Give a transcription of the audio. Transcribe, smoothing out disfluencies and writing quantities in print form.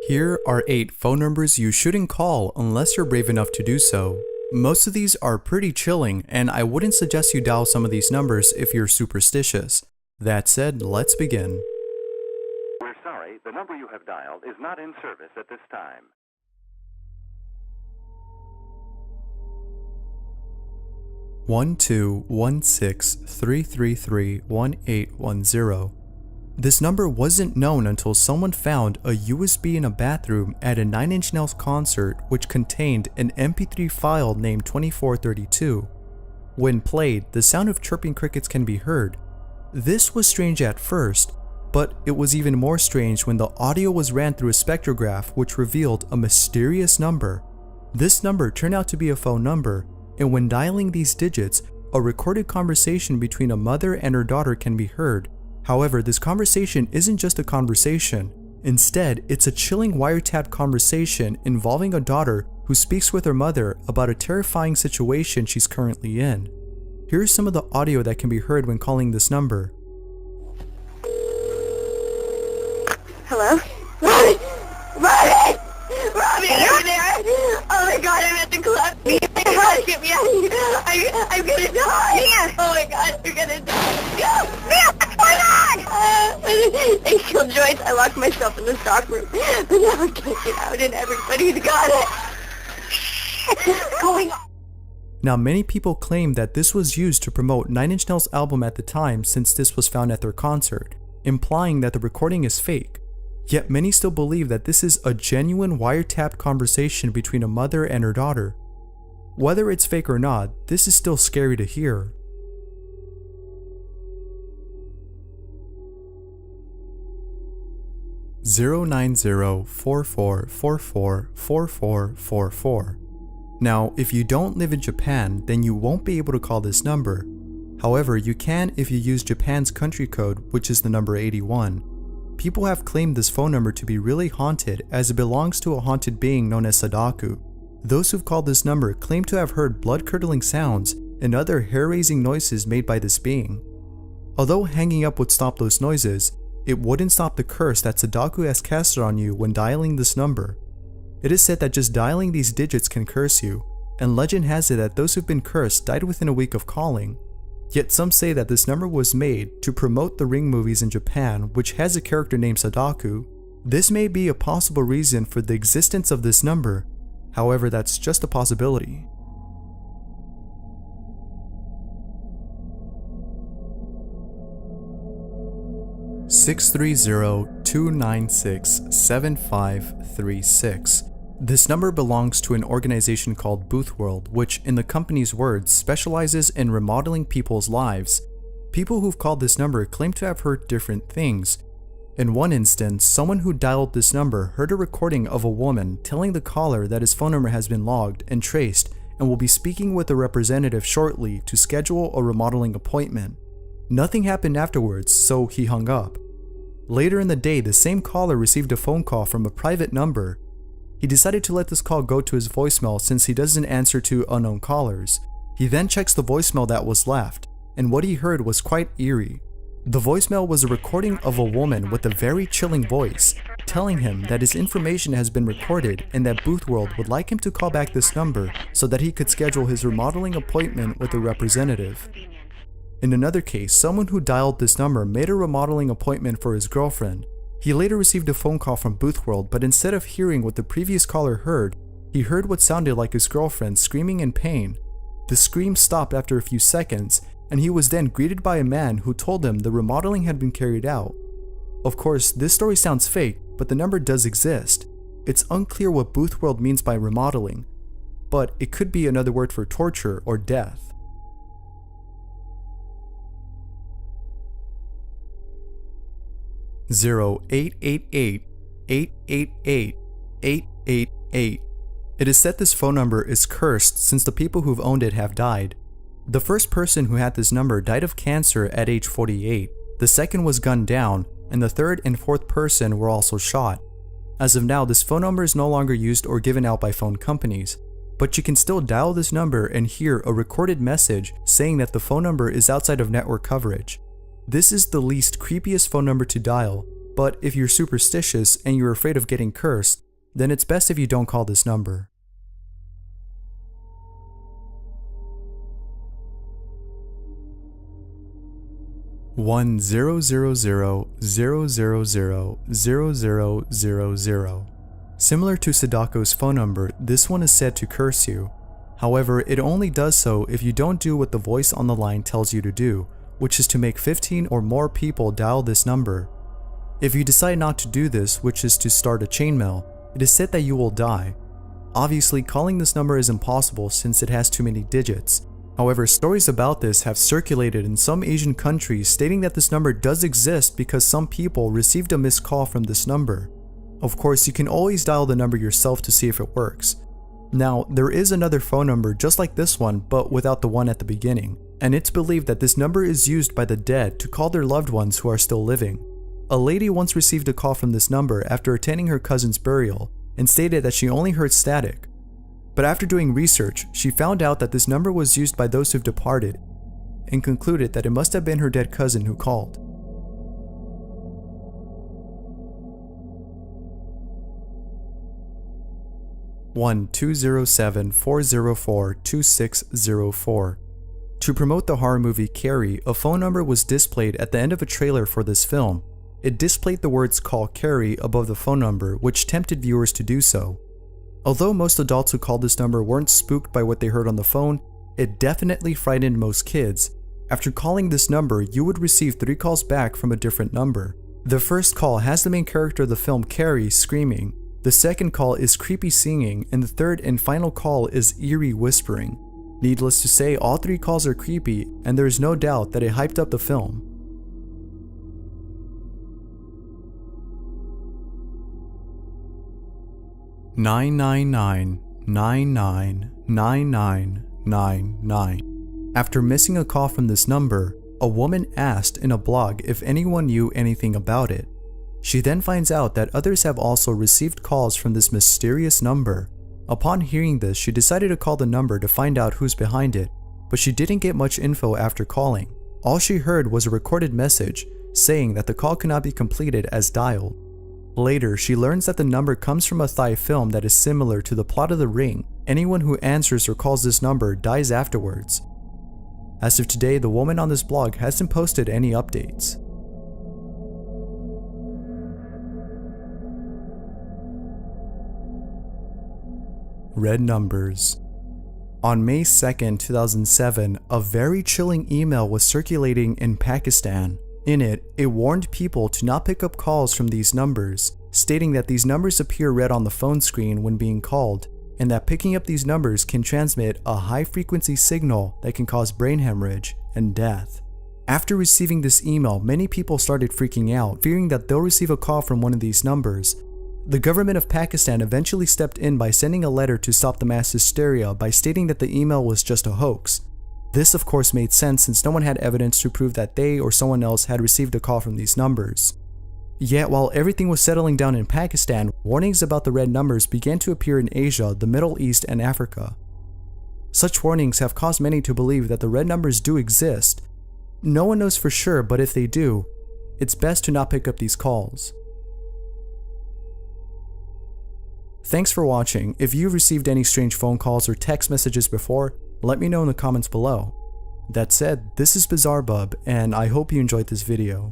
Here are 8 phone numbers you shouldn't call unless you're brave enough to do so. Most of these are pretty chilling, and I wouldn't suggest you dial some of these numbers if you're superstitious. That said, let's begin. We're sorry, the number you have dialed is not in service at this time. One two 1-2-1-6-333-1810. This number wasn't known until someone found a USB in a bathroom at a Nine Inch Nails concert which contained an MP3 file named 2432. When played, the sound of chirping crickets can be heard. This was strange at first, but it was even more strange when the audio was ran through a spectrograph which revealed a mysterious number. This number turned out to be a phone number, and when dialing these digits, a recorded conversation between a mother and her daughter can be heard. However, this conversation isn't just a conversation. Instead, it's a chilling wiretapped conversation involving a daughter who speaks with her mother about a terrifying situation she's currently in. Here's some of the audio that can be heard when calling this number. Hello? Robbie! Robbie! Robbie, are you there? Oh my god, I'm at the club. Get me out of here. I'm gonna die. Mia! Oh my god, I'm gonna die. Mia, what's going on? They killed Joyce. I locked myself in the stock room. But now I can't get out and everybody's got it. What's going on? Now, many people claim that this was used to promote Nine Inch Nails' album at the time since this was found at their concert, implying that the recording is fake. Yet many still believe that this is a genuine wiretapped conversation between a mother and her daughter. Whether it's fake or not, this is still scary to hear. (09044444444). Now, if you don't live in Japan, then you won't be able to call this number. However, you can if you use Japan's country code, which is the number 81. People have claimed this phone number to be really haunted as it belongs to a haunted being known as Sadako. Those who've called this number claim to have heard blood-curdling sounds and other hair-raising noises made by this being. Although hanging up would stop those noises, it wouldn't stop the curse that Sadako has casted on you when dialing this number. It is said that just dialing these digits can curse you, and legend has it that those who've been cursed died within a week of calling. Yet some say that this number was made to promote the Ring movies in Japan, which has a character named Sadako. This may be a possible reason for the existence of this number. However, that's just a possibility. (630-296-7536). This number belongs to an organization called Boothworld, which, in the company's words, specializes in remodeling people's lives. People who've called this number claim to have heard different things. In one instance, someone who dialed this number heard a recording of a woman telling the caller that his phone number has been logged and traced and will be speaking with a representative shortly to schedule a remodeling appointment. Nothing happened afterwards, so he hung up. Later in the day, the same caller received a phone call from a private number. He decided to let this call go to his voicemail since he doesn't answer to unknown callers. He then checks the voicemail that was left, and what he heard was quite eerie. The voicemail was a recording of a woman with a very chilling voice, telling him that his information has been recorded and that Boothworld would like him to call back this number so that he could schedule his remodeling appointment with a representative. In another case, someone who dialed this number made a remodeling appointment for his girlfriend. He later received a phone call from Boothworld, but instead of hearing what the previous caller heard, he heard what sounded like his girlfriend screaming in pain. The scream stopped after a few seconds, and he was then greeted by a man who told him the remodeling had been carried out. Of course, this story sounds fake, but the number does exist. It's unclear what Boothworld means by remodeling, but it could be another word for torture or death. (0888-888-888). It is said this phone number is cursed since the people who've owned it have died. The first person who had this number died of cancer at age 48, the second was gunned down, and the third and fourth person were also shot. As of now, this phone number is no longer used or given out by phone companies, but you can still dial this number and hear a recorded message saying that the phone number is outside of network coverage. This is the least creepiest phone number to dial, but if you're superstitious and you're afraid of getting cursed, then it's best if you don't call this number. One 000000000. Similar to Sadako's phone number, this one is said to curse you. However, it only does so if you don't do what the voice on the line tells you to do, which is to make 15 or more people dial this number. If you decide not to do this, which is to start a chainmail, it is said that you will die. Obviously, calling this number is impossible since it has too many digits. However, stories about this have circulated in some Asian countries stating that this number does exist because some people received a missed call from this number. Of course, you can always dial the number yourself to see if it works. Now, there is another phone number just like this one, but without the one at the beginning, and it's believed that this number is used by the dead to call their loved ones who are still living. A lady once received a call from this number after attending her cousin's burial and stated that she only heard static. But after doing research, she found out that this number was used by those who've departed and concluded that it must have been her dead cousin who called. One 207-404-2604. To promote the horror movie Carrie, a phone number was displayed at the end of a trailer for this film. It displayed the words "Call Carrie" above the phone number, which tempted viewers to do so. Although most adults who called this number weren't spooked by what they heard on the phone, it definitely frightened most kids. After calling this number, you would receive 3 calls back from a different number. The first call has the main character of the film Carrie screaming. The second call is creepy singing, and the third and final call is eerie whispering. Needless to say, all 3 calls are creepy, and there is no doubt that it hyped up the film. Nine 99999999. After missing a call from this number, a woman asked in a blog if anyone knew anything about it. She then finds out that others have also received calls from this mysterious number. Upon hearing this, she decided to call the number to find out who's behind it, but she didn't get much info after calling. All she heard was a recorded message saying that the call could not be completed as dialed. Later, she learns that the number comes from a Thai film that is similar to The Plot of the Ring. Anyone who answers or calls this number dies afterwards. As of today, the woman on this blog hasn't posted any updates. Red numbers. On May 2nd, 2007, a very chilling email was circulating in Pakistan. In it, it warned people to not pick up calls from these numbers, stating that these numbers appear red on the phone screen when being called, and that picking up these numbers can transmit a high-frequency signal that can cause brain hemorrhage and death. After receiving this email, many people started freaking out, fearing that they'll receive a call from one of these numbers. The government of Pakistan eventually stepped in by sending a letter to stop the mass hysteria by stating that the email was just a hoax. This of course made sense since no one had evidence to prove that they or someone else had received a call from these numbers. Yet while everything was settling down in Pakistan, warnings about the red numbers began to appear in Asia, the Middle East, and Africa. Such warnings have caused many to believe that the red numbers do exist. No one knows for sure, but if they do, it's best to not pick up these calls. Thanks for watching. If you've received any strange phone calls or text messages before, let me know in the comments below. That said, this is Bizarre Bub, and I hope you enjoyed this video.